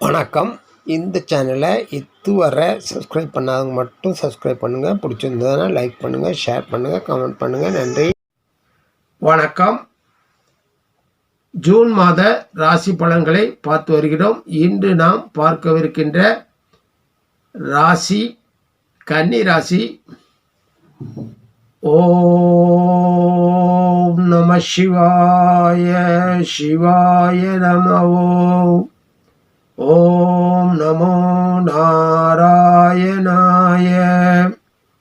வணக்கம். இந்த சேனலை இதுவரை சப்ஸ்கிரைப் பண்ணாதவங்க மட்டும் சப்ஸ்கிரைப் பண்ணுங்கள். பிடிச்சிருந்ததுன்னா லைக் பண்ணுங்கள், ஷேர் பண்ணுங்கள், கமெண்ட் பண்ணுங்கள். நன்றி. வணக்கம். ஜூன் மாத ராசி பலன்களை பார்த்து வருகிறோம். இன்று நாம் பார்க்கவிருக்கின்ற ராசி கன்னி ராசி. ஓம் நம சிவாய, சிவாய நம. ஓம் நமோ நாராயணாய.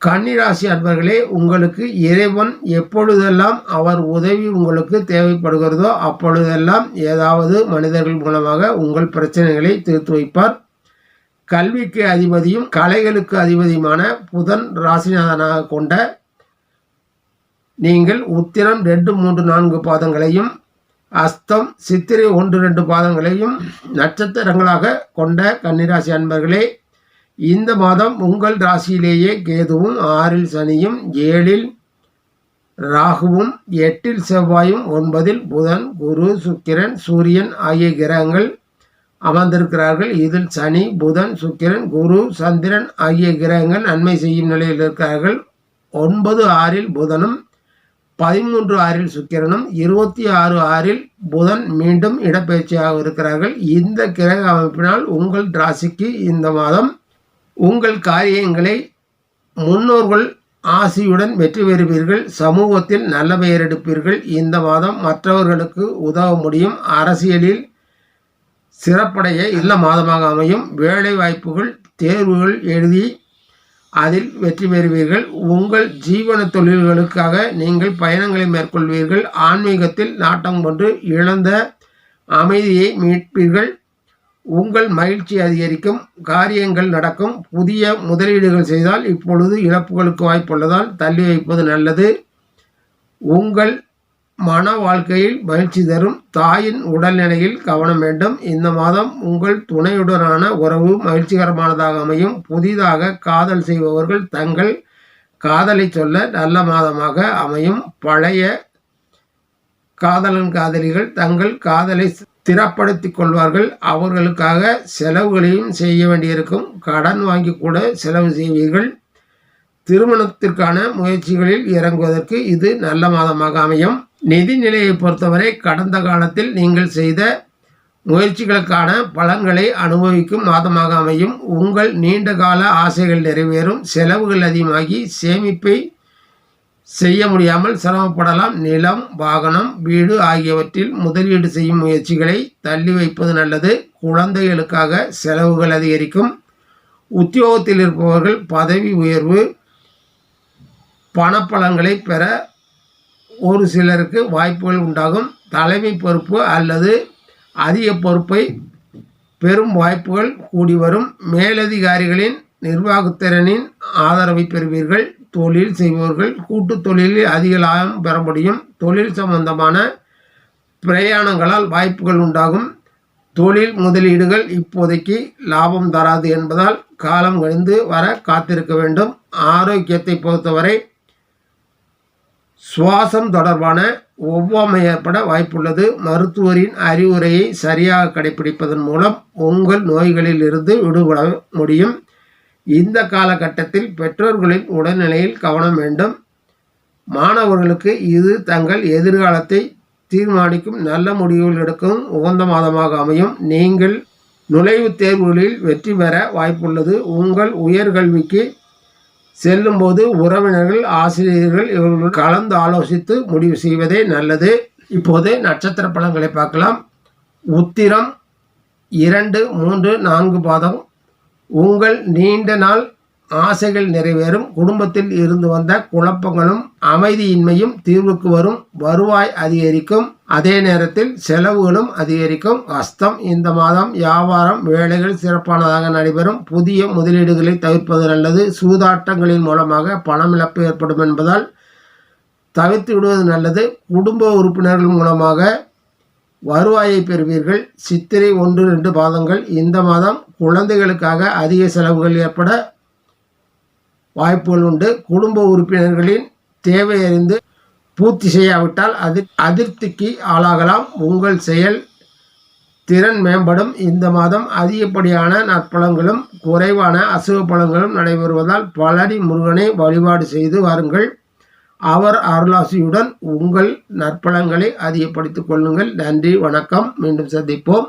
கன்னிராசி அன்பர்களே, உங்களுக்கு இறைவன் எப்பொழுதெல்லாம் அவர் உதவி உங்களுக்கு தேவைப்படுகிறதோ அப்பொழுதெல்லாம் ஏதாவது மனிதர்கள் மூலமாக உங்கள் பிரச்சனைகளை தீர்த்து வைப்பார். கல்விக்கு அதிபதியும் கலைகளுக்கு அதிபதியுமான புதன் ராசிநாதனாக கொண்ட நீங்கள் உத்திரம் 2, 3, 4 பாதங்களையும் அஸ்தம் சித்திரை 1, 2 பாதங்களையும் நட்சத்திரங்களாக கொண்ட கன்னிராசி அன்பர்களே, இந்த மாதம் உங்கள் ராசியிலேயே கேதுவும், 6 சனியும், 7 ராகுவும், 8 செவ்வாயும், 9 புதன், குரு, சுக்கிரன், சூரியன் ஆகிய கிரகங்கள் அமர்ந்திருக்கிறார்கள். இதில் சனி, புதன், சுக்கிரன், குரு, சந்திரன் ஆகிய கிரகங்கள் நன்மை செய்யும் நிலையில் இருக்கிறார்கள். 9, 6 புதனும், 13, 6 சுக்கிரனும், 26, 6 புதன் மீண்டும் இடப்பெயர்ச்சியாக இருக்கிறார்கள். இந்த கிரக அமைப்பினால் உங்கள் ராசிக்கு இந்த மாதம் உங்கள் காரியங்களை முன்னோர்கள் ஆசியுடன் வெற்றி பெறுவீர்கள். சமூகத்தில் நல்ல பெயர் எடுப்பீர்கள். இந்த மாதம் மற்றவர்களுக்கு உதவ முடியும். அரசியலில் சிறப்படைய இந்த மாதமாக அமையும். வேலை வாய்ப்புகள், தேர்வுகள் எழுதி அதில் வெற்றி பெறுவீர்கள். உங்கள் ஜீவன தொழில்களுக்காக நீங்கள் பயணங்களை மேற்கொள்வீர்கள். ஆன்மீகத்தில் நாட்டம் கொண்டு இழந்த அமைதியை மீட்பீர்கள். உங்கள் மகிழ்ச்சி அதிகரிக்கும். காரியங்கள் நடக்கும். புதிய முதலீடுகள் செய்தால் இப்பொழுது இழப்புகளுக்கு வாய்ப்புள்ளதால் தள்ளி வைப்பது நல்லது. உங்கள் மன வாழ்க்கையில் மகிழ்ச்சி தரும். தாயின் உடல்நிலையில் கவனம் வேண்டும். இந்த மாதம் உங்கள் துணையுடனான உறவு மகிழ்ச்சிகரமானதாக அமையும். புதிதாக காதல் செய்பவர்கள் தங்கள் காதலை சொல்ல நல்ல மாதமாக அமையும். பழைய காதலன் காதலிகள் தங்கள் காதலை ஸ்திரப்படுத்திக் கொள்வார்கள். அவர்களுக்காக செலவுகளையும் செய்ய வேண்டியிருக்கும். கடன் வாங்கி கூட செலவு செய்வீர்கள். திருமணத்திற்கான முயற்சிகளில் இறங்குவதற்கு இது நல்ல மாதமாக அமையும். நிதி நிலையை பொறுத்தவரை கடந்த காலத்தில் நீங்கள் செய்த முயற்சிகளுக்கான பலன்களை அனுபவிக்கும் மாதமாக அமையும். உங்கள் நீண்ட கால ஆசைகள் நிறைவேறும். செலவுகள் அதிகமாகி சேமிப்பை செய்ய முடியாமல் சிரமப்படலாம். நிலம், வாகனம், வீடு ஆகியவற்றில் முதலீடு செய்யும் முயற்சிகளை தள்ளி வைப்பது நல்லது. குழந்தைகளுக்காக செலவுகள் அதிகரிக்கும். உத்தியோகத்தில் இருப்பவர்கள் பதவி உயர்வு, பணப்பலன்களை பெற ஒரு சிலருக்கு வாய்ப்புகள் உண்டாகும். தலைமை பொறுப்பு அல்லது அதிக பொறுப்பை பெறும் வாய்ப்புகள் கூடி வரும். மேலதிகாரிகளின் நிர்வாகத்திறனின் ஆதரவை பெறுவீர்கள். தொழில் செய்பவர்கள் கூட்டு தொழிலில் அதிக லாபம் பெற முடியும். தொழில் சம்பந்தமான பிரயாணங்களால் வாய்ப்புகள் உண்டாகும். தொழில் முதலீடுகள் இப்போதைக்கு லாபம் தராது என்பதால் காலம் கழிந்து வர காத்திருக்க வேண்டும். ஆரோக்கியத்தை பொறுத்தவரை சுவாசம் தொடர்பான ஒவ்வாமை ஏற்பட வாய்ப்புள்ளது. மருத்துவரின் அறிவுரையை சரியாக கடைபிடிப்பதன் மூலம் உங்கள் நோய்களில் இருந்து விடுபட முடியும். இந்த காலகட்டத்தில் பெற்றோர்களின் உடல்நிலையில் கவனம் வேண்டும். மாணவர்களுக்கு இது தங்கள் எதிர்காலத்தை தீர்மானிக்கும் நல்ல முடிவுகள் எடுக்கும் உகந்த மாதமாக அமையும். நீங்கள் நுழைவுத் தேர்வுகளில் வெற்றி பெற வாய்ப்புள்ளது. உங்கள் உயர்கல்விக்கு செல்லும்போது உறவினர்கள், ஆசிரியர்கள் இவர்கள் கலந்து ஆலோசித்து முடிவு செய்வதே நல்லது. இப்போது நட்சத்திர பலன்களை பார்க்கலாம். உத்திரம் 2, 3, 4 பாதம் உங்கள் நீண்ட நாள் ஆசைகள் நிறைவேறும். குடும்பத்தில் இருந்து வந்த குழப்பங்களும் அமைதியின்மையும் தீர்வுக்கு வரும். வருவாய் அதிகரிக்கும். அதே நேரத்தில் செலவுகளும் அதிகரிக்கும். அஸ்தம் இந்த மாதம் வியாபாரம், வேலைகள் சிறப்பானதாக நடைபெறும். புதிய முதலீடுகளை தவிர்ப்பது நல்லது. சூதாட்டங்களின் மூலமாக பணமிழப்பு ஏற்படும் என்பதால் தவிர்த்து விடுவது நல்லது. குடும்ப உறுப்பினர்கள் மூலமாக வருவாயை பெறுவீர்கள். சித்திரை 1, 2 பாதங்கள் இந்த மாதம் குழந்தைகளுக்காக அதிக செலவுகள் ஏற்பட வாய்ப்புகள் உண்டு. குடும்ப உறுப்பினர்களின் தேவை அறிந்து பூர்த்தி செய்யாவிட்டால் அது அதிருப்திக்கு ஆளாகலாம். உங்கள் செயல் திறன் மேம்படும். இந்த மாதம் அதிகப்படியான நற்பலன்களும் குறைவான அசுப பலன்களும் நடைபெறுவதால் பழனி முருகனை வழிபாடு செய்து வாருங்கள். அவர் அருளாசியுடன் உங்கள் நற்பலன்களை அதிகப்படுத்திக் கொள்ளுங்கள். நன்றி, வணக்கம். மீண்டும் சந்திப்போம்.